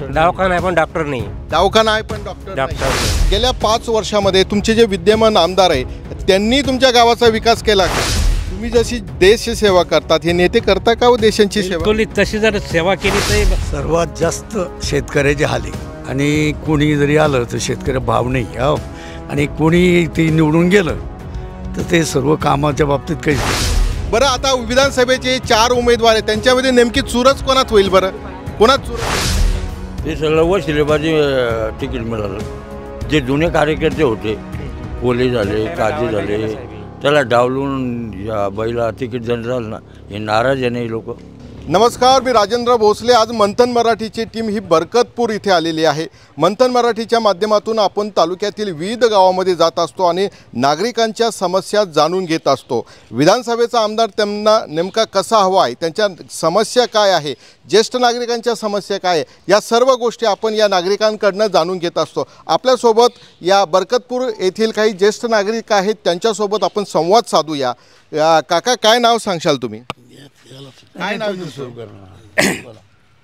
दवाखाना आहे पण डॉक्टर नाही. दवाखाना आहे पण डॉक्टर डॉक्टर नाही. गेल्या 5 वर्षामध्ये तुमचे जे विद्यमान आमदार आहे त्यांनी तुमच्या गावाचा विकास केला का? तुम्ही जशी देश सेवा करतात हे नेते करता का हो देशांची सेवा? बिलकुल तशी जर सेवा केली तर सर्वात जास्त शेतकऱ्याचे हाल आहे आणि कोणी जरी आलं तर शेतकरी भाव नाही हो. आणि कोणी ते निवडून गेलं तर ते सर्व कामाच्या बाबतीत काहीच नाही. बरं, आता विधानसभेचे 4 उमेदवार आहेत त्यांच्यामध्ये नेमकी चुरस कोणात होईल बरं? कोणात चुरस? ते सगळं वशिलेबाजी तिकीट मिळालं. जे जुने कार्यकर्ते होते, पोले झाले, काजी झाले, त्याला डावलून या बैला तिकीट जनरल ना, हे नाराज आहे नाही लोक. नमस्कार, मी राजेंद्र भोसले. आज मंथन मराठीची टीम ही बरकतपूर इथे आलेली आहे. मंथन मराठीच्या माध्यमातून आपण तालुक्यातील विविध गावामध्ये जात असतो आणि नागरिकांच्या समस्या जाणून घेत असतो. विधानसभेचा आमदार त्यांना नेमका कसा हवा आहे, त्यांच्या समस्या काय आहे, ज्येष्ठ नागरिकांच्या समस्या काय आहे, या सर्व गोष्टी आपण या नागरिकांकडनं जाणून घेत असतो. आपल्यासोबत या बरकतपूर येथील काही ज्येष्ठ नागरिक आहेत, त्यांच्यासोबत आपण संवाद साधूया. काका, काय नाव सांगशाल तुम्ही? काय नाव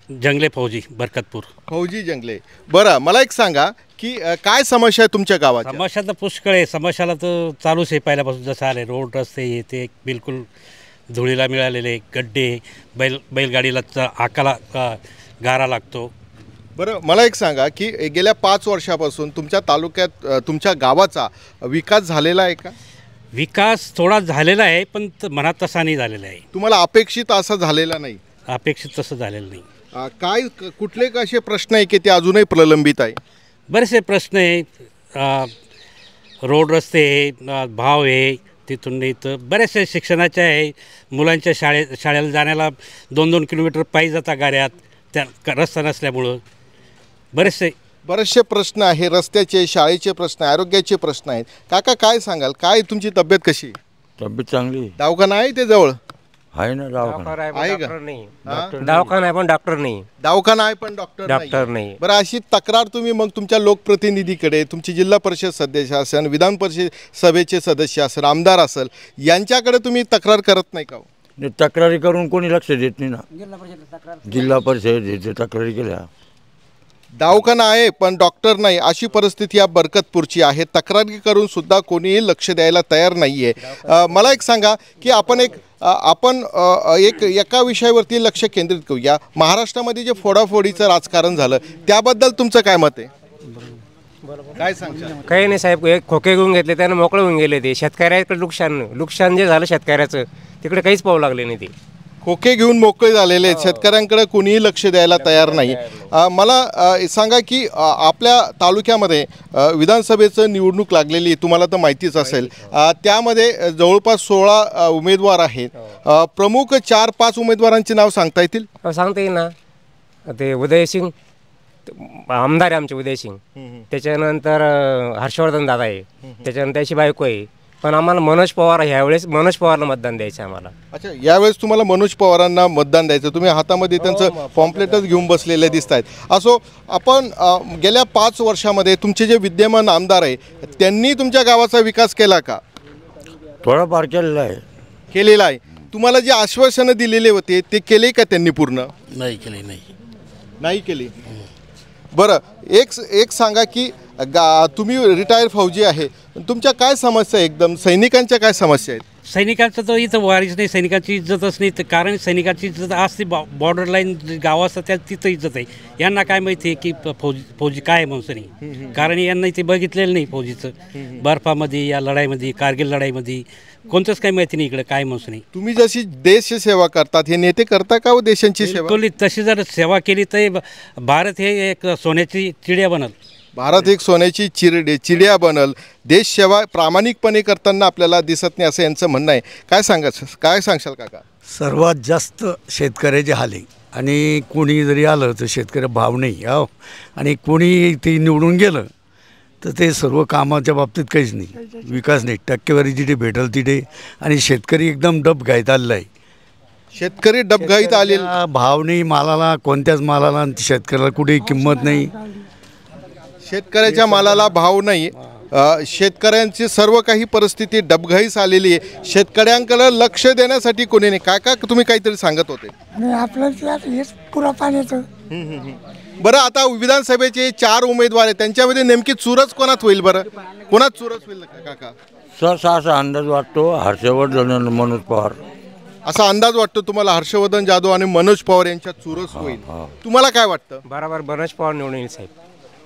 जंगले फौजी बरकतपूर. फौजी जंगले. बरं, मला एक सांगा की काय समस्या आहे तुमच्या गावात? समस्या तर पुष्कळ आहे. समस्याला तर चालूच आहे पहिल्यापासून. जसं आले रोड रस्ते हे ते बिलकुल धुळीला मिळालेले, गड्डे, बैलगाडीला आकाला गारा लागतो. बरं, मला एक सांगा की गेल्या 5 वर्षापासून तुमच्या तालुक्यात तुमच्या गावाचा विकास झालेला आहे का? विकास थोडा झालेला आहे पण मनात तसा नाही झालेला आहे. तुम्हाला अपेक्षित असा झालेला नाही? अपेक्षित तसं झालेलं नाही. काय कुठले असे प्रश्न आहे की ते अजूनही प्रलंबित आहे? बरेचसे प्रश्न आहे. रोड रस्ते आहे, भाव आहे, तिथून नाही तर बरेचसे शिक्षणाचे आहे. मुलांच्या शाळेला जाण्याला 2-2 किलोमीटर पायी जाता गाड्यात, त्या रस्ता नसल्यामुळं बरेचसे प्रश्न आहे. रस्त्याचे, शाळेचे प्रश्न, आरोग्याचे प्रश्न आहेत. काका, काय सांगाल? काय तुमची तब्येत कशी? तब्येत चांगली. दवाखाना आहे ते जवळ? आहे ना दवाखाना. आहे का? दवाखाना आहे पण डॉक्टर नाही. दवाखाना आहे पण डॉक्टर नाही. बरं, अशी तक्रार तुम्ही मग तुमच्या लोकप्रतिनिधीकडे, तुमची जिल्हा परिषद सदस्य असेल, विधान परिषद सभेचे सदस्य असेल, आमदार असेल, यांच्याकडे तुम्ही तक्रार करत नाही का? तक्रारी करून कोणी लक्ष देत नाही ना. जिल्हा परिषद तक्रारी केल्या. दवाखाना आहे पण डॉक्टर नाही, अशी परिस्थिती या बरकतपूरची आहे. तक्रारी करून सुद्धा कोणीही लक्ष द्यायला तयार नाही आहे. मला एक सांगा की आपण एका विषयावरती लक्ष केंद्रित करूया. महाराष्ट्रामध्ये जे फोडाफोडीचं राजकारण झालं त्याबद्दल तुमचं काय मत आहे? काय सांगता? काही नाही साहेब, एक खोके घेऊन घेतले त्यानं मोकळे होऊन गेले. ते शेतकऱ्याकडे नुकसान जे झालं शेतकऱ्याचं तिकडे काहीच पाहू लागले नाही. ते खोके घेऊन मोकळे झालेले आहेत. शेतकऱ्यांकडे कोणीही लक्ष द्यायला तयार नाही. मला सांगा की आपल्या तालुक्यामध्ये विधानसभेचं निवडणूक लागलेली, तुम्हाला तर माहितीच असेल. त्यामध्ये जवळपास 16 उमेदवार आहेत. प्रमुख 4-5 उमेदवारांची नाव सांगता येतील? सांगता येईल ना. ते उदयसिंग आमदार आहे आमचे, उदयसिंग. त्याच्यानंतर हर्षवर्धन दादा आहे, त्याच्यानंतर त्याची बायको आहे. पण आम्हाला मनोज पवार, ह्यावेळेस मनोज पवारला मतदान द्यायचं आम्हाला. अच्छा, यावेळेस तुम्हाला मनोज पवारांना मतदान द्यायचं. तुम्ही हातामध्ये त्यांचं पॉम्पलेटच घेऊन बसलेले दिसत आहेत. असो, आपण गेल्या 5 वर्षामध्ये तुमचे जे विद्यमान आमदार आहे त्यांनी तुमच्या गावाचा विकास केला का? थोडाफार केलेला आहे. केलेला आहे. तुम्हाला जे आश्वासनं दिलेले होते ते केले का त्यांनी पूर्ण? नाही केले. बरं, एक सांगा की तुम्ही रिटायर फौजी आहे, तुमच्या काय समस्या आहे? एकदम सैनिकांच्या काय समस्या आहेत? सैनिकांचं तर इथं वारीच नाही, सैनिकांची इज्जतच नाही. तर कारण सैनिकांची इज्जत असते बॉर्डर लाईन गाव असतात त्या तिथं इज्जत आहे. यांना काय माहिती आहे की फौजी काय म्हणून नाही. कारण यांना इथे बघितलेलं नाही फौजीचं. बर्फामध्ये, या लढाईमध्ये, कारगिल लढाईमध्ये कोणतंच काही माहिती नाही इकडे काय म्हणून नाही. तुम्ही जशी देश सेवा करतात हे नेते करता का हो देशांची सेवा? तशी जर सेवा केली तर भारत हे एक सोन्याची चिडिया बनल. भारत एक सोन्याची चिडिया बनल. देश सेवा प्रामाणिकपणे करताना आपल्याला दिसत नाही असं यांचं म्हणणं आहे. काय सांगशाल काका? सर्वात जास्त शेतकऱ्याचे हाल आहे आणि कोणी जरी आलं तर शेतकरी भाव नाही हो. आणि कोणी ते निवडून गेलं तर ते सर्व कामाच्या बाबतीत काहीच नाही, विकास नाही. टक्केवारी जिथे भेटल तिथे. आणि शेतकरी एकदम डबघाईत आलेला आहे. शेतकरी डबघाईत आलेला, भाव नाही मालाला, कोणत्याच मालाला. शेतकऱ्याला कुठेही किंमत नाही. शेतकऱ्याच्या मालाला भाव नाही. शेतकऱ्यांची सर्व काही परिस्थिती डबघाईस आलेली आहे. शेतकऱ्यांकडे लक्ष देण्यासाठी कोणी नाही. काय तुम्ही काहीतरी सांगत होते? आपलं हेच पुरा पाण्याचं. बरं, आता विधानसभेचे 4 उमेदवार आहेत, त्यांच्यामध्ये नेमकी चुरस कोणात होईल? बरं, कोणात चुरस होईल काका? सहसा असा अंदाज वाटतो हर्षवर्धन आणि मनोज पवार. असा अंदाज वाटतो तुम्हाला हर्षवर्धन जाधव आणि मनोज पवार यांच्यात चुरस होईल? तुम्हाला काय वाटतं? बरोबर मनोज पवार निवडून येईल साहेब.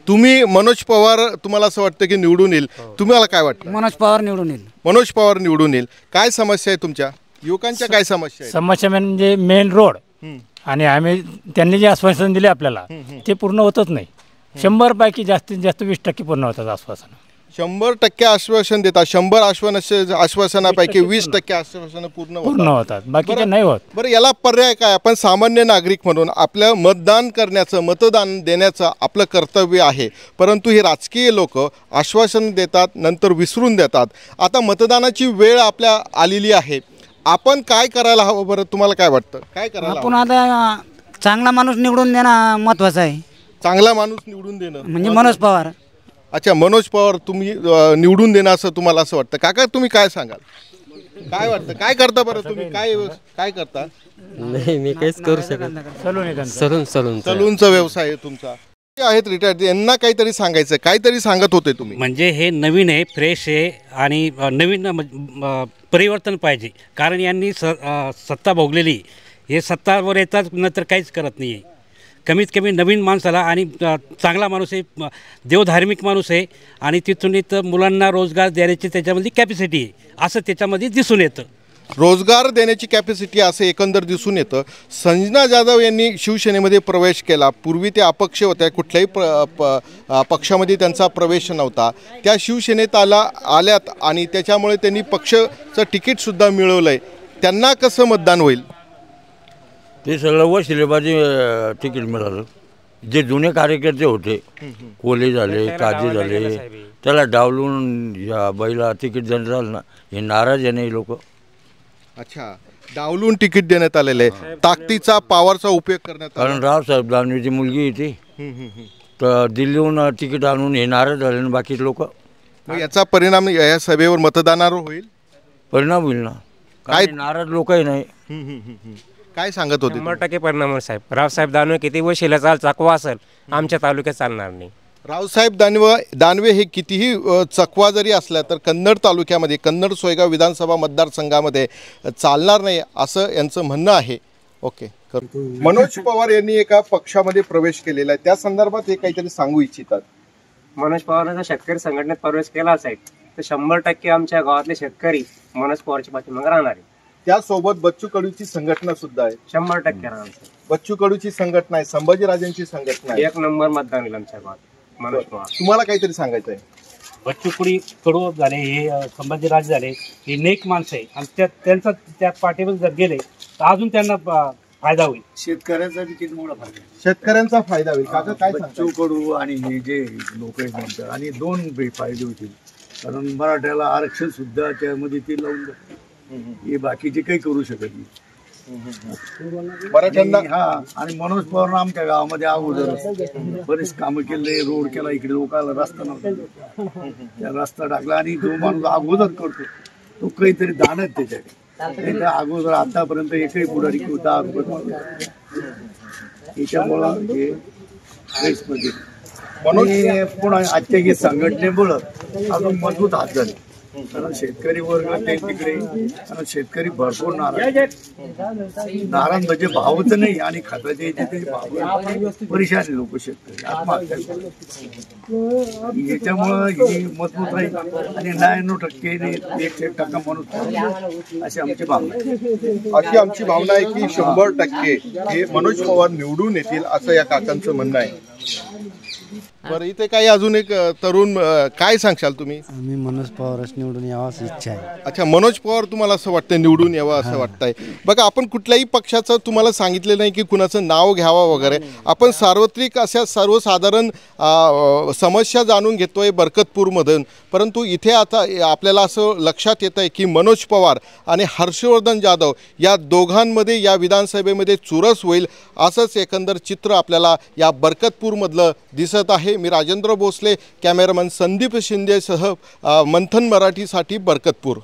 तुम्ही मनोज पवार, तुम्हाला असं वाटतं की निवडून येईल? तुम्हाला काय वाटतं? मनोज पवार निवडून येईल. मनोज पवार निवडून येईल. काय समस्या आहे तुमच्या युवकांच्या? काय समस्या आहे? समस्या म्हणजे मेन रोड, आणि आम्ही त्यांनी जे आश्वासन दिले आपल्याला ते पूर्ण होतच नाही. 100 पैकी जास्तीत जास्त 20% पूर्ण होतात आश्वासन. 100% आश्वासन देतात. 100 आश्वासनापैकी 20% आश्वासन पूर्ण होतात, बाकीचे नाही होत. बरं, याला पर्याय काय? आपण सामान्य नागरिक म्हणून आपलं मतदान करण्याचं, मतदान देण्याचं आपलं कर्तव्य आहे, परंतु हे राजकीय लोक आश्वासन देतात, नंतर विसरून देतात. आता मतदानाची वेळ आपल्या आलेली आहे, आपण काय करायला हवं? बरं, तुम्हाला काय वाटतं? काय करायला आपण आता चांगला माणूस निवडून देणं महत्त्वाचं आहे. चांगला माणूस निवडून देणं म्हणजे मनोज पवार. अच्छा, मनोज पवार तुम्ही निवडून देणं असं तुम्हाला असं वाटतं? काका, तुम्ही काय सांगाल? काय वाटतं? काय करता बरं तुम्ही? काय करता? नाही, मी काहीच करू शकत. सलूनचा व्यवसाय आहे तुमचा? आहेत रिटायर्ड, यांना काहीतरी सांगायचं, काहीतरी सांगत होते तुम्ही. म्हणजे हे नवीन आहे, फ्रेश आहे आणि नवीन परिवर्तन पाहिजे. कारण यांनी सत्ता भोगलेली, हे सत्तावर येतात नंतर काहीच करत नाही आहे. कमीत कमी नवीन माणसाला, आणि चांगला माणूस आहे, देवधार्मिक माणूस आहे, आणि तिथून इथं मुलांना रोजगार देण्याची त्याच्यामध्ये कॅपॅसिटी आहे असं त्याच्यामध्ये दिसून येतं. रोजगार देण्याची कॅपॅसिटी असं एकंदर दिसून येतं. संजना जाधव यांनी शिवसेनेमध्ये प्रवेश केला. पूर्वी ते अपक्ष होत्या, कुठल्याही पक्षामध्ये त्यांचा प्रवेश नव्हता. त्या शिवसेनेत आल्यात आणि त्याच्यामुळे त्यांनी पक्षाचं तिकीटसुद्धा मिळवलं आहे. त्यांना कसं मतदान होईल? ते सगळं वशिलेबाजी तिकीट मिळालं. जे जुने कार्यकर्ते होते, कोले झाले, काजी झाले, त्याला डावलून या बैला तिकीट देण्यात आलं ना, हे नाराज आहे नाही लोक. अच्छा, डावलून तिकीट देण्यात आलेलं आहे, ताकदीचा पॉवरचा उपयोग करण्यात आला. कारण रावसाहेब दानवेची मुलगी होती, तर दिल्लीहून तिकीट आणून हे नाराज झाले ना बाकी लोक. याचा परिणाम या सभेवर मतदानावर होईल? परिणाम होईल ना. काय नाराज लोकही नाही. काय सांगत होते? 100% परिणाम होईल साहेब. रावसाहेब दानवे किती वशिला चाकवा असेल, आमच्या तालुक्यात चालणार नाही. रावसाहेब दानवे हे कितीही चकवा जरी असला तर कन्नड तालुक्यामध्ये, कन्नड सोयगाव विधानसभा मतदारसंघामध्ये चालणार नाही असं यांचं म्हणणं आहे. ओके, मनोज पवार यांनी एका पक्षामध्ये प्रवेश केलेला आहे, त्या संदर्भात हे काहीतरी सांगू इच्छितात. मनोज पवारांचा शेतकरी संघटनेत प्रवेश केला साहेब, तर 100% आमच्या गावातले शेतकरी मनोज पवारच्या पाठीमागे राहणार आहे. त्यासोबत बच्चू कडूची संघटना सुद्धा आहे. 100% राहणार. बच्चू कडूची संघटना आहे, संभाजीराजांची संघटना आहे. 1 नंबर मतदान होईल आमच्या गावात. मनोज पवार. तुम्हाला काहीतरी सांगायचं आहे? बच्चू कडू झाले, हे संभाजीराजे झाले, हे नेक माणसं आहे, आणि त्यांचा त्या पाठीमध्ये जर गेले तर अजून त्यांना फायदा होईल. शेतकऱ्यांचा किती मोठा फायदा, शेतकऱ्यांचा फायदा होईल. काका काय बच्चू कडू आणि हे जे लोक आहेत, आणि 2 फायदे होतील. कारण मराठ्याला आरक्षण सुद्धा त्यामध्ये ते लावून जातात. हे बाकीचे काही करू शकत नाही. आणि मनोज पवार आमच्या गावामध्ये अगोदर बरेच कामं केले, रोड केला, इकडे लोकांना रस्ता नव्हता, त्या रस्ता टाकला. आणि जो माणूस अगोदर करतो तो काहीतरी दानच त्याच्याकडे. अगोदर आतापर्यंत एकही पुढारी होता याच्यामुळं हे पुन्हा आजच्या हे संघटनेमुळं अजून मजबूत हात झाले. कारण शेतकरी वर्ग ते तिकडे, कारण शेतकरी भरपूर नाराज म्हणजे भावच नाही, आणि खताचे भाव परेशान लोक शेतकरी आत्महत्या करतात. याच्यामुळं ही मजबूत राहील आणि 99% 1% म्हणून अशी आमची भावना आहे की 100% हे मनोज पवार निवडून येतील असं या काकांचं म्हणणं आहे. बरं, इथे काही अजून एक तरुण, काय सांगशाल तुम्ही? मी मनोज पवारच निवडून यावाच इच्छा आहे. अच्छा, मनोज पवार तुम्हाला असं वाटतं निवडून यावं असं वाटतंय? बघा, आपण कुठल्याही पक्षाचं तुम्हाला सांगितलं नाही की कुणाचं नाव घ्यावं वगैरे. आपण सार्वत्रिक अशा सर्वसाधारण समस्या जाणून घेतोय बरकतपूरमधून. परंतु इथे आता आपल्याला असं लक्षात येतं आहे की मनोज पवार आणि हर्षवर्धन जाधव या दोघांमध्ये या विधानसभेमध्ये चुरस होईल असंच एकंदर चित्र आपल्याला या बरकतपूरमधलं दिसत आहे. मी राजेंद्र भोसले, कॅमेरामन संदीप शिंदेसह मंथन मराठीसाठी बरकतपूर.